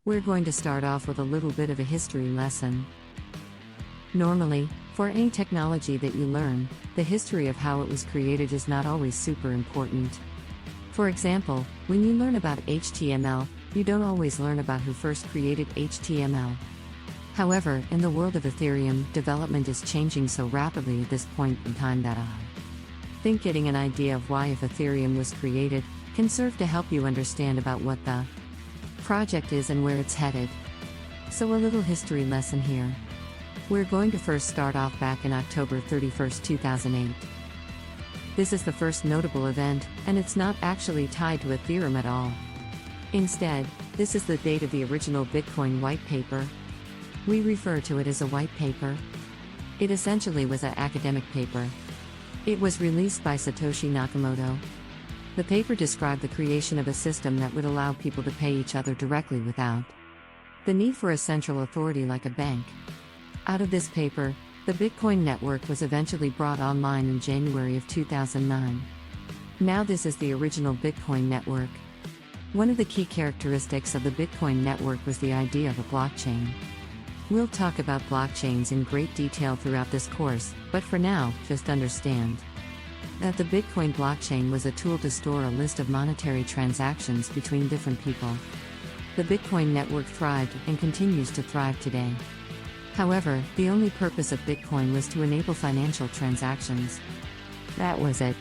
We're going to start off with a little bit of a history lesson. Normally, for any technology that you learn, the history of how it was created is not always super important. For example, when you learn about HTML, you don't always learn about who first created HTML. However, in the world of Ethereum, development is changing so rapidly at this point in time that I think getting an idea of why if Ethereum was created can serve to help you understand about what the project is and where it's headed. So a little history lesson here. We're going to first start off back in October 31st, 2008. This is the first notable event, and it's not actually tied to Ethereum at all. Instead, this is the date of the original Bitcoin white paper. We refer to it as a white paper. It essentially was an academic paper. It was released by Satoshi Nakamoto. The paper described the creation of a system that would allow people to pay each other directly without the need for a central authority like a bank. Out of this paper, the Bitcoin network was eventually brought online in January of 2009. Now this is the original Bitcoin network. One of the key characteristics of the Bitcoin network was the idea of a blockchain. We'll talk about blockchains in great detail throughout this course, but for now, just understand that the Bitcoin blockchain was a tool to store a list of monetary transactions between different people. The Bitcoin network thrived and continues to thrive today. However, the only purpose of Bitcoin was to enable financial transactions. That was it.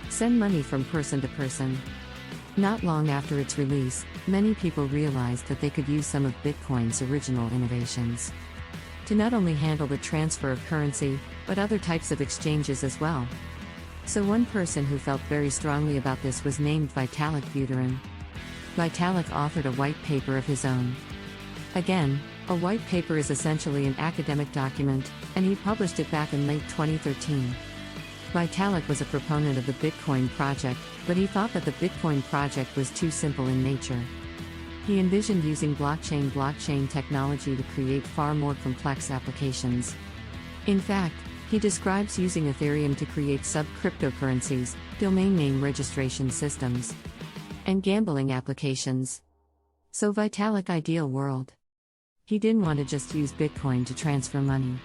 Send money from person to person. Not long after its release, many people realized that they could use some of Bitcoin's original innovations to not only handle the transfer of currency, but other types of exchanges as well. So one person who felt very strongly about this was named Vitalik Buterin. Vitalik authored a white paper of his own. Again, a white paper is essentially an academic document, and he published it back in late 2013. Vitalik was a proponent of the Bitcoin project, but he thought that the Bitcoin project was too simple in nature. He envisioned using blockchain technology to create far more complex applications. In fact, he describes using Ethereum to create sub-cryptocurrencies, domain name registration systems, and gambling applications. So Vitalik ideal world. He didn't want to just use Bitcoin to transfer money.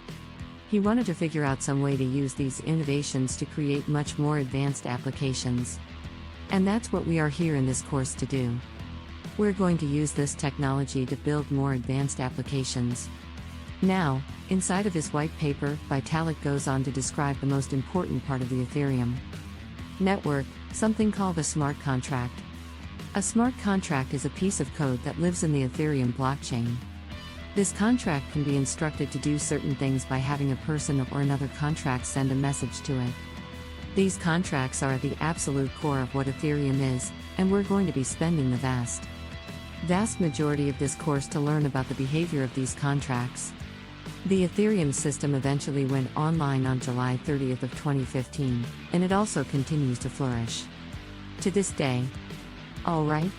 He wanted to figure out some way to use these innovations to create much more advanced applications. And that's what we are here in this course to do. We're going to use this technology to build more advanced applications. Now, inside of his white paper, Vitalik goes on to describe the most important part of the Ethereum network, something called a smart contract. A smart contract is a piece of code that lives in the Ethereum blockchain. This contract can be instructed to do certain things by having a person or another contract send a message to it. These contracts are at the absolute core of what Ethereum is, and we're going to be spending the vast majority of this course to learn about the behavior of these contracts. The Ethereum system eventually went online on July 30th of 2015, and it also continues to flourish to this day. Alright?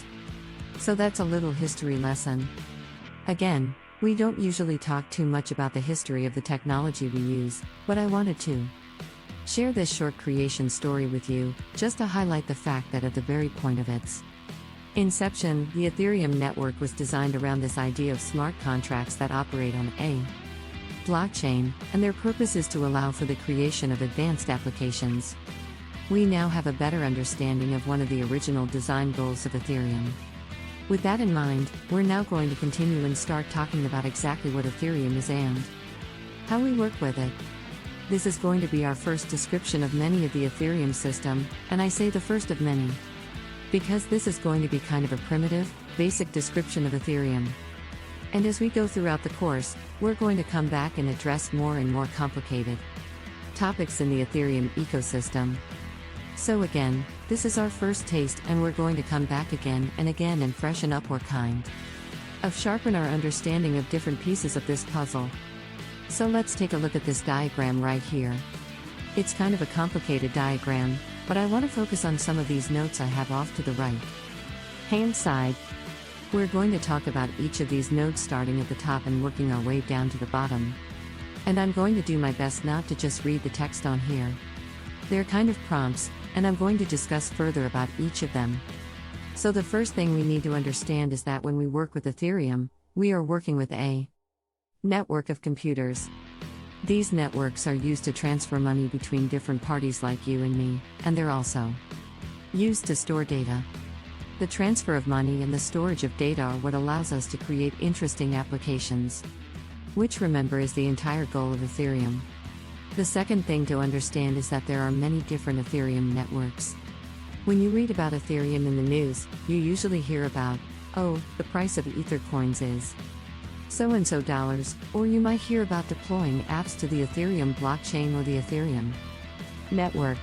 So that's a little history lesson. Again, we don't usually talk too much about the history of the technology we use, but I wanted to share this short creation story with you, just to highlight the fact that at the very point of its inception, the Ethereum network was designed around this idea of smart contracts that operate on a blockchain, and their purpose is to allow for the creation of advanced applications. We now have a better understanding of one of the original design goals of Ethereum. With that in mind, we're now going to continue and start talking about exactly what Ethereum is and how we work with it. This is going to be our first description of many of the Ethereum system, and I say the first of many because this is going to be kind of a primitive, basic description of Ethereum. And as we go throughout the course, we're going to come back and address more and more complicated topics in the Ethereum ecosystem. So again, this is our first taste, and we're going to come back again and freshen up or kind of sharpen our understanding of different pieces of this puzzle. So let's take a look at this diagram right here. It's kind of a complicated diagram, but I want to focus on some of these notes I have off to the right hand side. We're going to talk about each of these nodes starting at the top and working our way down to the bottom. And I'm going to do my best not to just read the text on here. They're kind of prompts, and I'm going to discuss further about each of them. So the first thing we need to understand is that when we work with Ethereum, we are working with a network of computers. These networks are used to transfer money between different parties like you and me, and they're also used to store data. The transfer of money and the storage of data are what allows us to create interesting applications, which remember is the entire goal of Ethereum. The second thing to understand is that there are many different Ethereum networks. When you read about Ethereum in the news, you usually hear about, oh, the price of Ether coins is so and so dollars, or you might hear about deploying apps to the Ethereum blockchain or the Ethereum network.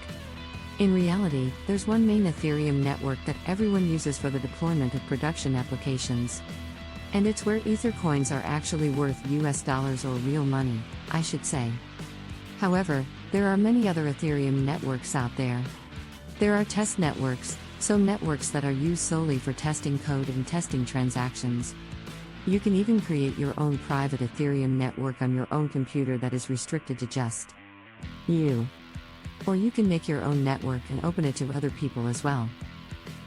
In reality, there's one main Ethereum network that everyone uses for the deployment of production applications. And it's where Ether coins are actually worth US dollars or real money, I should say. However, there are many other Ethereum networks out there. There are test networks, so networks that are used solely for testing code and testing transactions. You can even create your own private Ethereum network on your own computer that is restricted to just you. Or you can make your own network and open it to other people as well.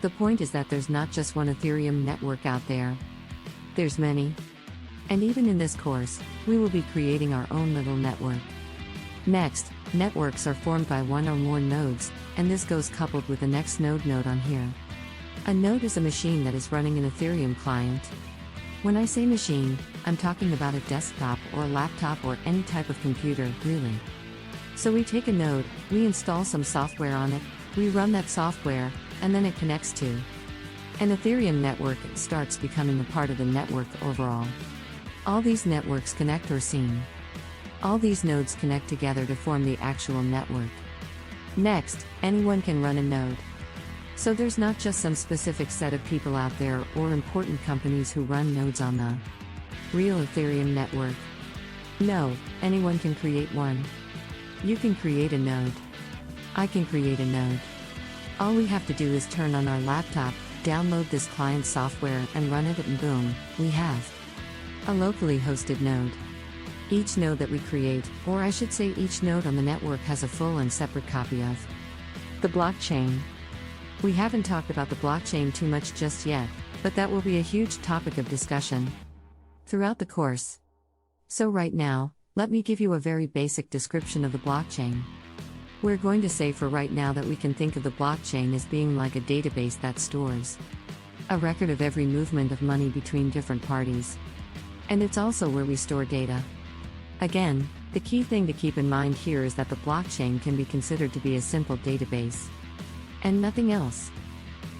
The point is that there's not just one Ethereum network out there. There's many. And even in this course, we will be creating our own little network. Next, networks are formed by one or more nodes, and this goes coupled with the next node on here. A node is a machine that is running an Ethereum client. When I say machine, I'm talking about a desktop or a laptop or any type of computer, really. So we take a node, we install some software on it, we run that software, and then it connects to an Ethereum network and starts becoming a part of the network overall. All these networks connect or seen. All these nodes connect together to form the actual network. Next, anyone can run a node. So there's not just some specific set of people out there or important companies who run nodes on the real Ethereum network. No, anyone can create one. You can create a node. I can create a node. All we have to do is turn on our laptop, download this client software and run it, and boom, we have a locally hosted node. Each node that we create, or I should say each node on the network, has a full and separate copy of the blockchain. We haven't talked about the blockchain too much just yet, but that will be a huge topic of discussion throughout the course. So right now, let me give you a very basic description of the blockchain. We're going to say for right now that we can think of the blockchain as being like a database that stores a record of every movement of money between different parties. And it's also where we store data. Again, the key thing to keep in mind here is that the blockchain can be considered to be a simple database and nothing else.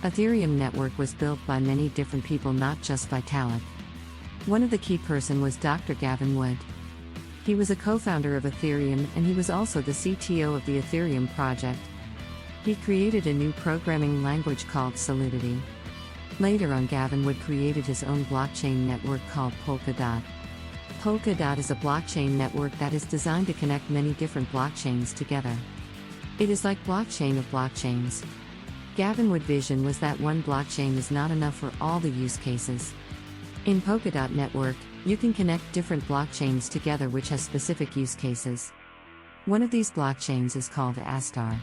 Ethereum network was built by many different people, not just by Vitalik. One of the key person was Dr. Gavin Wood. He was a co-founder of Ethereum and he was also the CTO of the Ethereum project. He created a new programming language called Solidity. Later on, Gavin Wood created his own blockchain network called Polkadot. Polkadot is a blockchain network that is designed to connect many different blockchains together. It is like blockchain of blockchains. Gavin Wood's vision was that one blockchain is not enough for all the use cases. In Polkadot network, you can connect different blockchains together which has specific use cases. One of these blockchains is called Astar.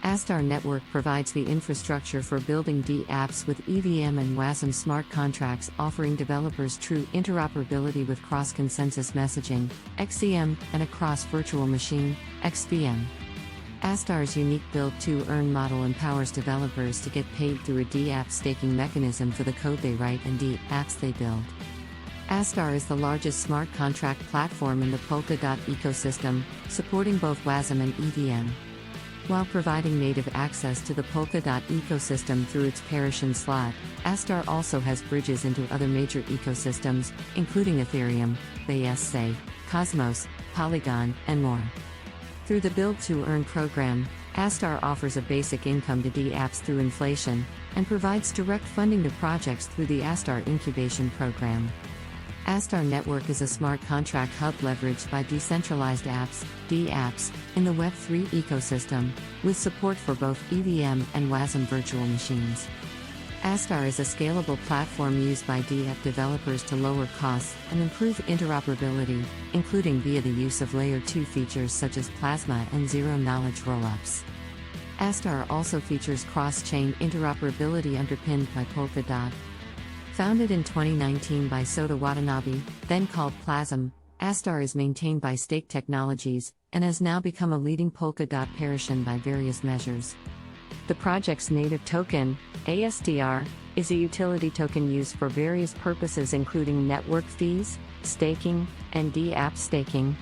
Astar network provides the infrastructure for building dApps with EVM and WASM smart contracts, offering developers true interoperability with cross-consensus messaging, XCM, and a cross-virtual machine, XVM. Astar's unique build-to-earn model empowers developers to get paid through a dApp staking mechanism for the code they write and dApps they build. Astar is the largest smart contract platform in the Polkadot ecosystem, supporting both WASM and EVM. While providing native access to the Polkadot ecosystem through its Paritian slot, Astar also has bridges into other major ecosystems, including Ethereum, BSC, Cosmos, Polygon, and more. Through the Build-to-Earn program, Astar offers a basic income to dApps through inflation, and provides direct funding to projects through the Astar Incubation Program. Astar Network is a smart contract hub leveraged by decentralized apps, dApps, in the Web3 ecosystem, with support for both EVM and WASM virtual machines. Astar is a scalable platform used by dApp developers to lower costs and improve interoperability, including via the use of Layer 2 features such as Plasma and zero-knowledge rollups. Astar also features cross-chain interoperability underpinned by Polkadot. Founded in 2019 by Sota Watanabe, then called Plasm, Astar is maintained by Stake Technologies, and has now become a leading Polkadot pairison by various measures. The project's native token, ASTR, is a utility token used for various purposes including network fees, staking, and DApp staking.